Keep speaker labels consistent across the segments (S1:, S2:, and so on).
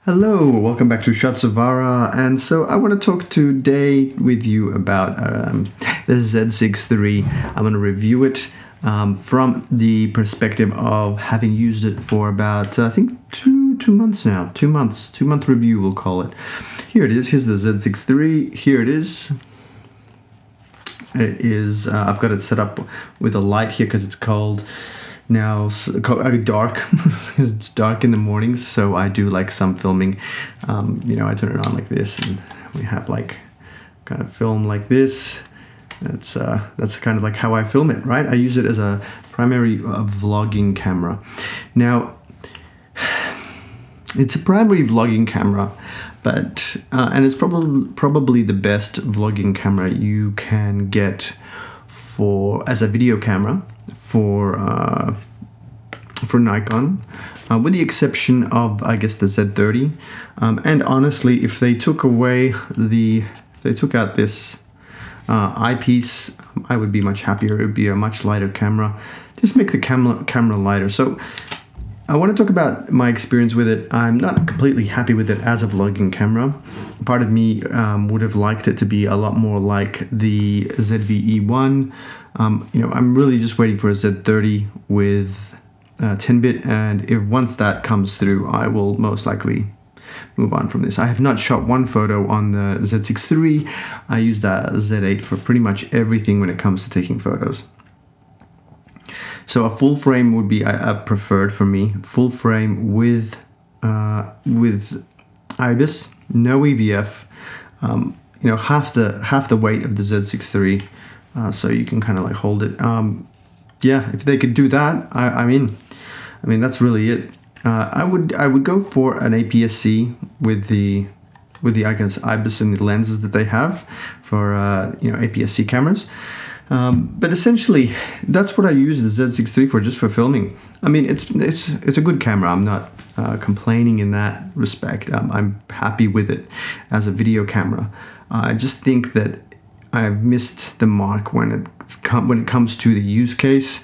S1: Hello, welcome back to Shots of Vara, and so I want to talk today with you about the Z6 III. I'm going to review it from the perspective of having used it for about I think two months now. 2-month review we'll call it. Here it is. Here's the Z6 III. Here it is. It is. I've got it set up with a light here because it's cold. Now dark. It's dark in the mornings, so I do like some filming. I turn it on like this, and we have like kind of film like this. That's kind of like how I film it, right? I use it as a primary vlogging camera. Now, it's a primary vlogging camera, but and it's probably the best vlogging camera you can get as a video camera for Nikon, with the exception of, I guess, the Z30. And honestly, if they took out this eyepiece, I would be much happier. It would be a much lighter camera. Just make the camera lighter. So I want to talk about my experience with it. I'm not completely happy with it as a vlogging camera. Part of me would have liked it to be a lot more like the ZVE1. I'm really just waiting for a Z30 with 10-bit, and once that comes through, I will most likely move on from this. I have not shot one photo on the Z6 III. I use that Z8 for pretty much everything when it comes to taking photos. So a full frame would be a preferred for me. Full frame with IBIS, no EVF. Half the weight of the Z6 III, so you can kind of like hold it. If they could do that, I mean that's really it. I would go for an APS-C with the IBIS and the lenses that they have for APS-C cameras. But essentially, that's what I use the Z6 III for, just for filming. I mean, it's a good camera. I'm not complaining in that respect. I'm happy with it as a video camera. I just think that I've missed the mark when it comes to the use case,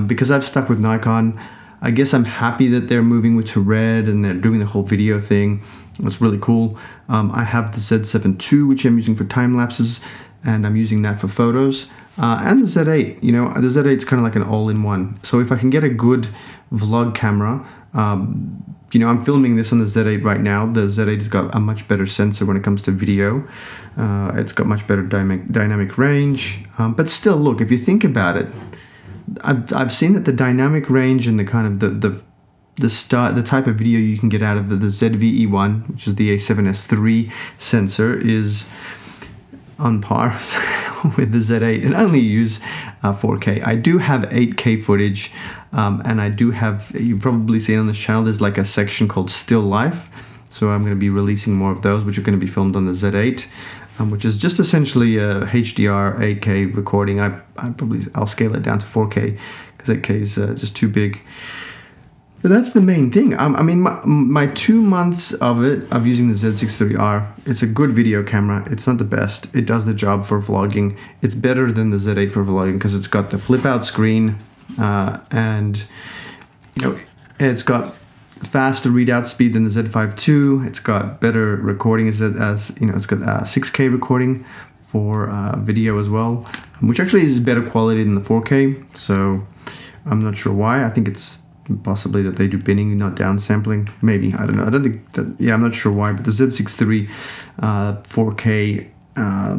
S1: because I've stuck with Nikon. I guess I'm happy that they're moving to red and they're doing the whole video thing. That's really cool. I have the Z7 II, which I'm using for time lapses, and I'm using that for photos. And the Z8, the Z8 is kind of like an all-in-one. So if I can get a good vlog camera, I'm filming this on the Z8 right now. The Z8 has got a much better sensor when it comes to video. It's got much better dynamic range. But still, look, if you think about it, I've seen that the dynamic range and the kind of the type of video you can get out of the ZVE1, which is the A7S III sensor, is on par with the Z8, and I only use 4K. I do have 8K footage, and I do have, you've probably seen on this channel, there's like a section called Still Life, so I'm going to be releasing more of those, which are going to be filmed on the Z8, which is just essentially a HDR 8K recording. I'll scale it down to 4K because 8K is just too big. But that's the main thing. My 2 months of using the Z6 III, it's a good video camera. It's not the best. It does the job for vlogging. It's better than the Z8 for vlogging because it's got the flip-out screen, and it's got faster readout speed than the Z5 II. It's got better recording it's got 6K recording for video as well, which actually is better quality than the 4K. So I'm not sure why. I think it's possibly that they do binning, not downsampling. Maybe, I don't know. I don't think that. Yeah, I'm not sure why. But the Z6 III 4K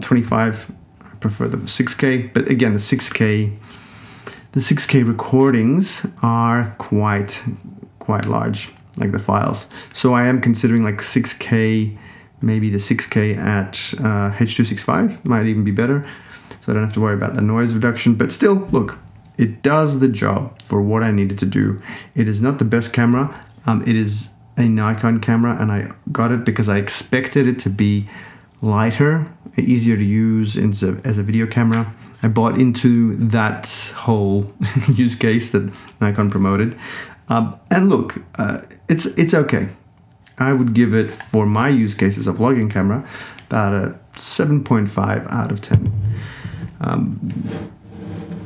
S1: 25, I prefer the 6K. But again, the 6K recordings are quite large, like the files. So I am considering like 6K, maybe the 6K at H.265 might even be better. So I don't have to worry about the noise reduction. But still, look. It does the job for what I needed to do. It is not the best camera. It is a Nikon camera, and I got it because I expected it to be lighter, easier to use as a video camera. I bought into that whole use case that Nikon promoted. And look, it's okay. I would give it, for my use case as a vlogging camera, about a 7.5 out of 10.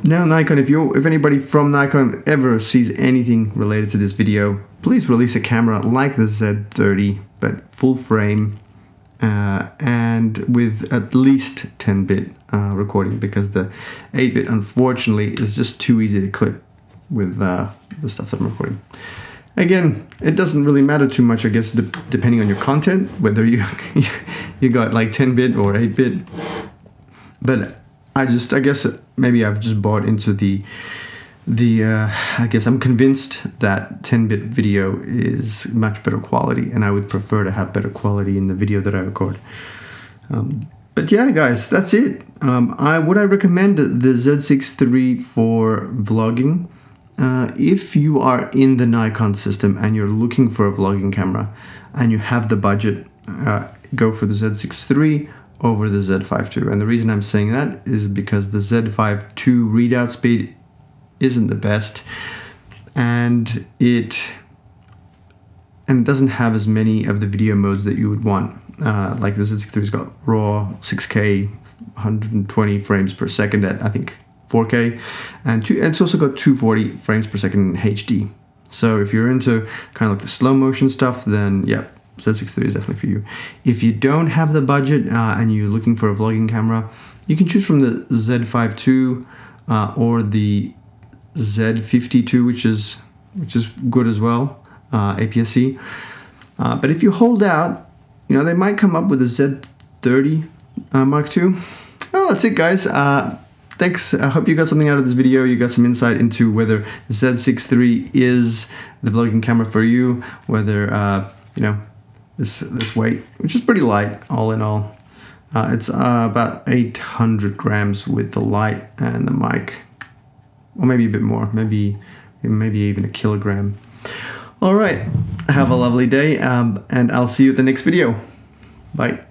S1: Now Nikon, if anybody from Nikon ever sees anything related to this video, please release a camera like the Z30, but full frame and with at least 10-bit recording, because the 8-bit unfortunately is just too easy to clip with the stuff that I'm recording. Again, it doesn't really matter too much, I guess, depending on your content, whether you got like 10-bit or 8-bit. But I guess maybe I've just bought into I guess I'm convinced that 10-bit video is much better quality, and I would prefer to have better quality in the video that I record. But yeah, guys, that's it. Would I recommend the Z6 III for vlogging? If you are in the Nikon system and you're looking for a vlogging camera and you have the budget, go for the Z6 III over the Z5 II. And the reason I'm saying that is because the Z5 II readout speed isn't the best, and it doesn't have as many of the video modes that you would want. Like the Z6 III's got RAW, 6K, 120 frames per second at I think 4K, and it's also got 240 frames per second in HD. So if you're into kind of like the slow motion stuff, then yeah, Z6 III is definitely for you. If you don't have the budget and you're looking for a vlogging camera, you can choose from the Z5 II or the Z50 which is good as well, APS-C. But if you hold out, you know, they might come up with a Z30 Mark II. Well, that's it, guys. Thanks. I hope you got something out of this video. You got some insight into whether Z6 III is the vlogging camera for you, whether you know, this weight, which is pretty light all in all. It's about 800 grams with the light and the mic, or maybe a bit more, maybe even a kilogram. All right, have a lovely day, and I'll see you at the next video. Bye.